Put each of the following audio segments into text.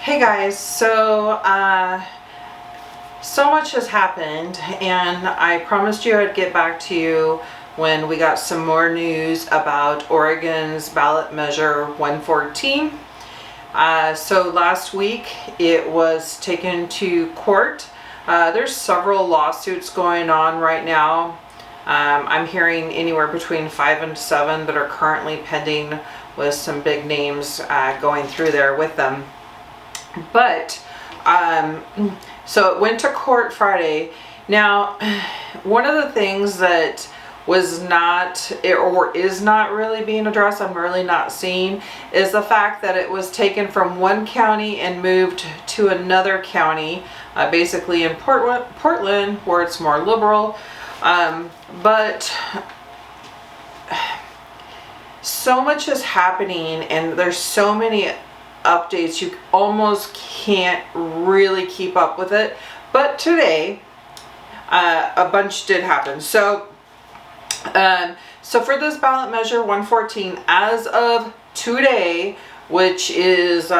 Hey guys, so much has happened, and I promised you I'd get back to you when we got some more news about Oregon's ballot measure 114. So last week it was taken to court. There's several lawsuits going on right now. I'm hearing anywhere between 5 and 7 that are currently pending, with some big names going through there with them. But so it went to court Friday. Now, one of the things that was not or is not really being addressed, I'm really not seeing, is the fact that it was taken from one county and moved to another county, basically in Portland, where it's more liberal. But so much is happening, and there's so many updates, you almost can't really keep up with it. But today a bunch did happen. So for this ballot measure 114, as of today, which is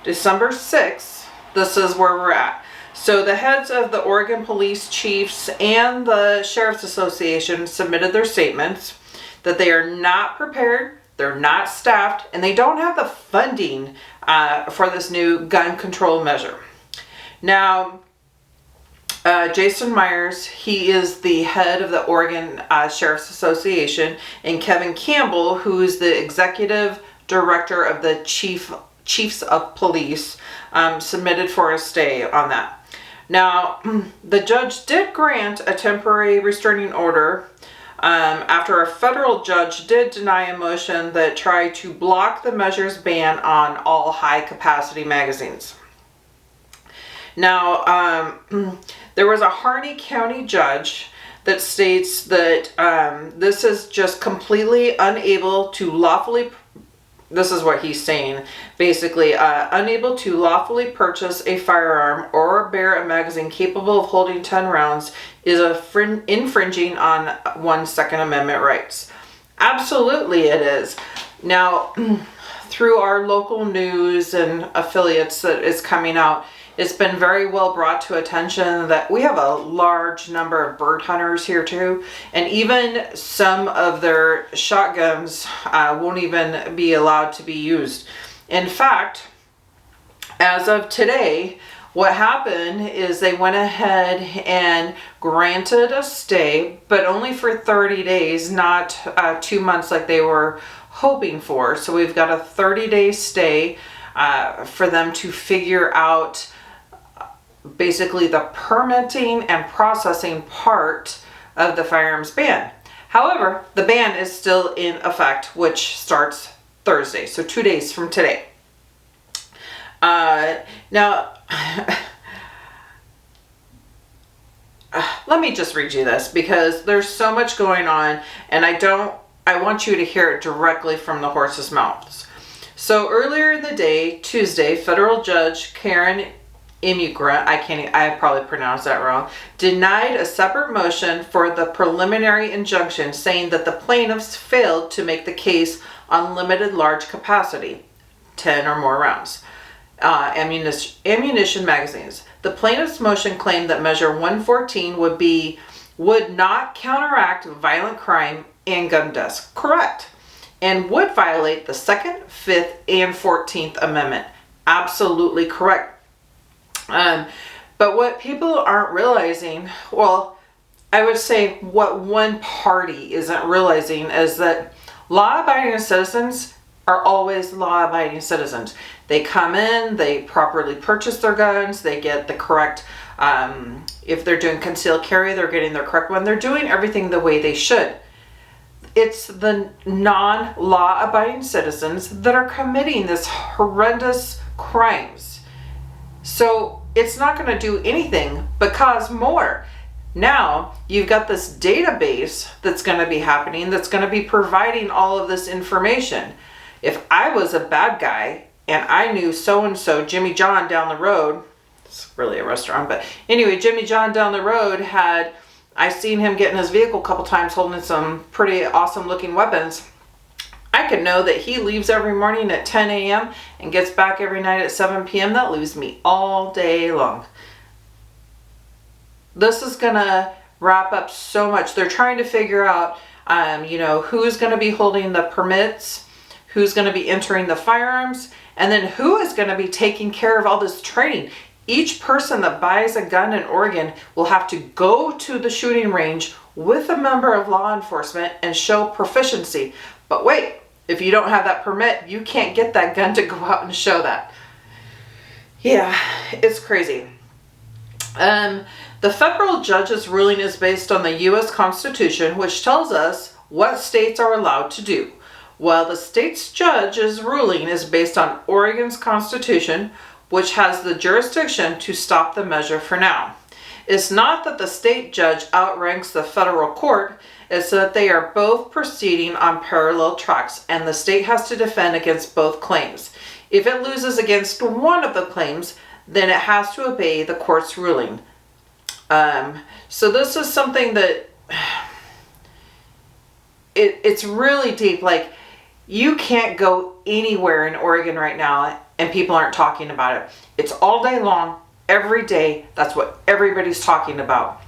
December 6th, this is where we're at. So the heads of the Oregon police chiefs and the Sheriff's Association submitted their statements that they are not prepared, they're not staffed, and they don't have the funding for this new gun control measure. Now, Jason Myers, he is the head of the Oregon Sheriff's Association, and Kevin Campbell, who is the executive director of the Chiefs of Police, submitted for a stay on that. Now, the judge did grant a temporary restraining order after a federal judge did deny a motion that tried to block the measure's ban on all high-capacity magazines. Now, there was a Harney County judge that states that this is just completely unable to lawfully, this is what he's saying, basically, unable to lawfully purchase a firearm or bear a magazine capable of holding 10 rounds is infringing on one's Second Amendment rights. Absolutely it is. Now, through our local news and affiliates that is coming out, it's been very well brought to attention that we have a large number of bird hunters here too, and even some of their shotguns won't even be allowed to be used. In fact, as of today, what happened is they went ahead and granted a stay, but only for 30 days, not 2 months like they were hoping for. So we've got a 30-day stay for them to figure out basically the permitting and processing part of the firearms ban. However, the ban is still in effect, which starts Thursday, so 2 days from today. Now, let me just read you this, because there's so much going on, and I want you to hear it directly from the horse's mouths. So earlier in the day, Tuesday, federal judge Karen Immigrant, I probably pronounced that wrong, denied a separate motion for the preliminary injunction, saying that the plaintiffs failed to make the case on limited large capacity, 10 or more rounds, ammunition magazines. The plaintiff's motion claimed that Measure 114 would not counteract violent crime and gun deaths. Correct. And would violate the Second, Fifth, and 14th Amendment. Absolutely correct. But what people aren't realizing, well, I would say what one party isn't realizing, is that law-abiding citizens are always law-abiding citizens. They come in, they properly purchase their guns, they get the correct, if they're doing concealed carry, they're getting their correct one. They're doing everything the way they should. It's the non-law-abiding citizens that are committing this horrendous crimes. So it's not going to do anything but cause more. Now you've got this database that's going to be happening, that's going to be providing all of this information. If I was a bad guy and I knew so-and-so, Jimmy John down the road, it's really a restaurant, but anyway, Jimmy John down the road I seen him get in his vehicle a couple times holding some pretty awesome looking weapons. I can know that he leaves every morning at 10 a.m. and gets back every night at 7 p.m. That leaves me all day long. This is going to wrap up so much. They're trying to figure out, who's going to be holding the permits, who's going to be entering the firearms, and then who is going to be taking care of all this training. Each person that buys a gun in Oregon will have to go to the shooting range with a member of law enforcement and show proficiency. But wait, if you don't have that permit, you can't get that gun to go out and show that. Yeah, it's crazy. The federal judge's ruling is based on the U.S. Constitution, which tells us what states are allowed to do, while the state's judge's ruling is based on Oregon's Constitution, which has the jurisdiction to stop the measure for now. It's not that the state judge outranks the federal court, it's that they are both proceeding on parallel tracks, and the state has to defend against both claims. If it loses against one of the claims, then it has to obey the court's ruling. So this is something that it's really deep. Like, you can't go anywhere in Oregon right now and people aren't talking about it. It's all day long, every day. That's what everybody's talking about.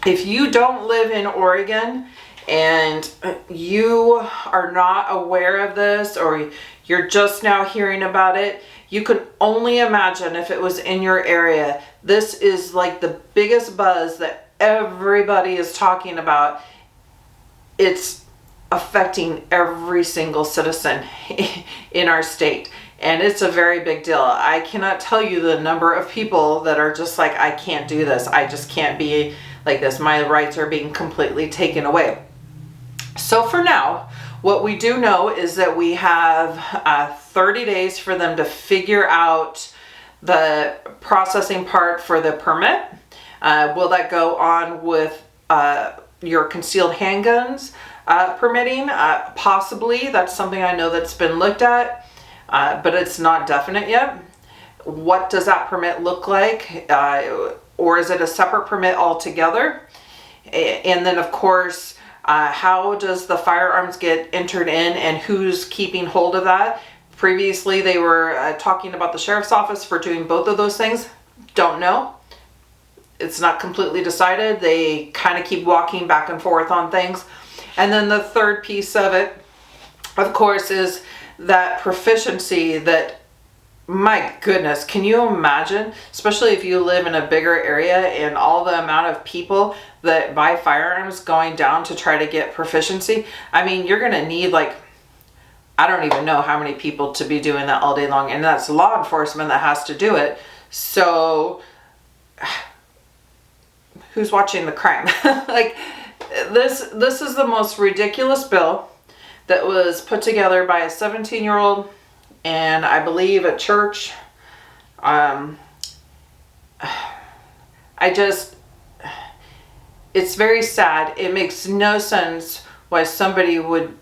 If you don't live in Oregon and you are not aware of this, or you're just now hearing about it, you can only imagine if it was in your area. This is like the biggest buzz that everybody is talking about. It's affecting every single citizen in our state. And it's a very big deal. I cannot tell you the number of people that are just like, I can't do this. I just can't be like this. My rights are being completely taken away. So for now, what we do know is that we have 30 days for them to figure out the processing part for the permit. Will that go on with your concealed handguns permitting? Possibly. That's something I know that's been looked at, but it's not definite yet. What does that permit look like? Or is it a separate permit altogether? And then, of course, how does the firearms get entered in, and who's keeping hold of that? Previously, they were talking about the sheriff's office for doing both of those things. Don't know. It's not completely decided. They kind of keep walking back and forth on things. And then the third piece of it, of course, is that proficiency that, my goodness, can you imagine, especially if you live in a bigger area, and all the amount of people that buy firearms going down to try to get proficiency? I mean, you're going to need, like, I don't even know how many people to be doing that all day long, and that's law enforcement that has to do it. So who's watching the crime? Like, this is the most ridiculous bill that was put together by a 17-year-old, and I believe a church. It's very sad. It makes no sense why somebody would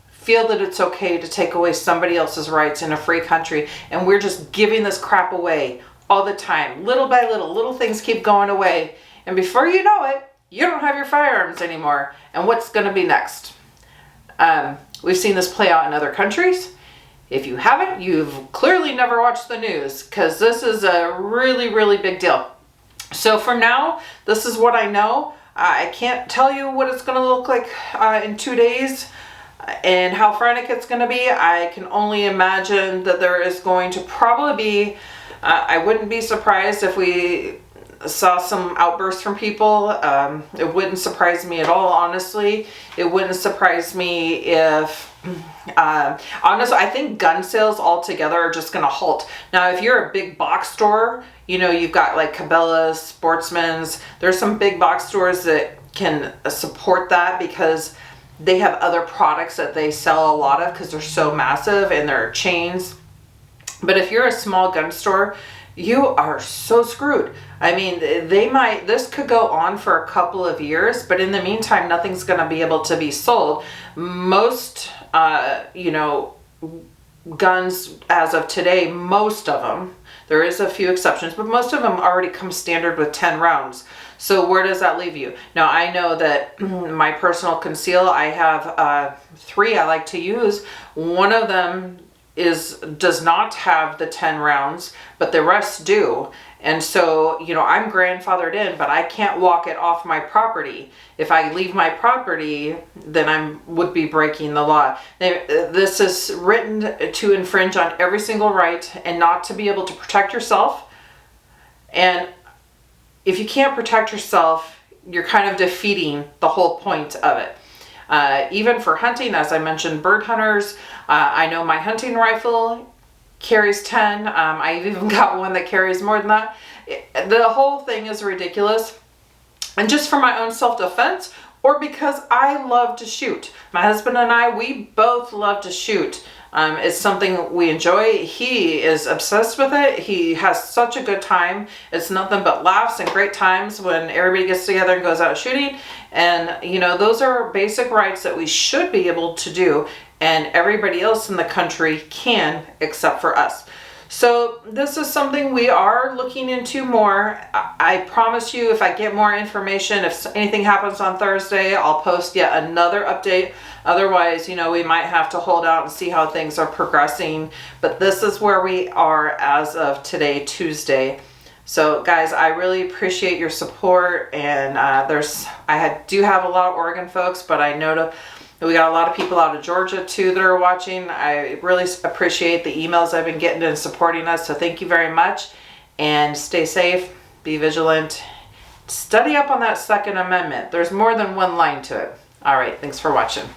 feel that it's okay to take away somebody else's rights in a free country, and we're just giving this crap away all the time. Little by little things keep going away, and before you know it, you don't have your firearms anymore. And what's going to be next? We've seen this play out in other countries. If you haven't, you've clearly never watched the news, because this is a really, really big deal. So for now, this is what I know. I can't tell you what it's going to look like in 2 days and how frantic it's going to be. I can only imagine that there is going to probably be, I wouldn't be surprised if we saw some outbursts from people. It wouldn't surprise me at all, honestly. It wouldn't surprise me if, honestly, I think gun sales altogether are just going to halt. Now, if you're a big box store, you know, you've got like Cabela's, Sportsman's, there's some big box stores that can support that because they have other products that they sell a lot of because they're so massive and they're chains. But if you're a small gun store, you are so screwed. I mean, this could go on for a couple of years, but in the meantime, nothing's going to be able to be sold. Most, guns as of today, most of them, there is a few exceptions, but most of them already come standard with 10 rounds. So where does that leave you? Now, I know that my personal conceal, I have 3 I like to use. One of them does not have the 10 rounds, but the rest do. And so, you know, I'm grandfathered in, but I can't walk it off my property. If I leave my property, then I would be breaking the law. This is written to infringe on every single right and not to be able to protect yourself. And if you can't protect yourself, you're kind of defeating the whole point of it. Even for hunting, as I mentioned, bird hunters, I know my hunting rifle carries 10. I've even got one that carries more than that. The whole thing is ridiculous. And just for my own self-defense, or because I love to shoot. My husband and I, we both love to shoot. It's something we enjoy. He is obsessed with it. He has such a good time. It's nothing but laughs and great times when everybody gets together and goes out shooting. And, you know, those are basic rights that we should be able to do. And everybody else in the country can, except for us. So this is something we are looking into more. I promise you, if I get more information, if anything happens on Thursday, I'll post yet another update. Otherwise, you know, we might have to hold out and see how things are progressing. But this is where we are as of today, Tuesday. So guys, I really appreciate your support. And I do have a lot of Oregon folks, but I know we got a lot of people out of Georgia too that are watching. I really appreciate the emails I've been getting and supporting us. So thank you very much, and stay safe, be vigilant, study up on that Second Amendment. There's more than one line to it. All right, thanks for watching.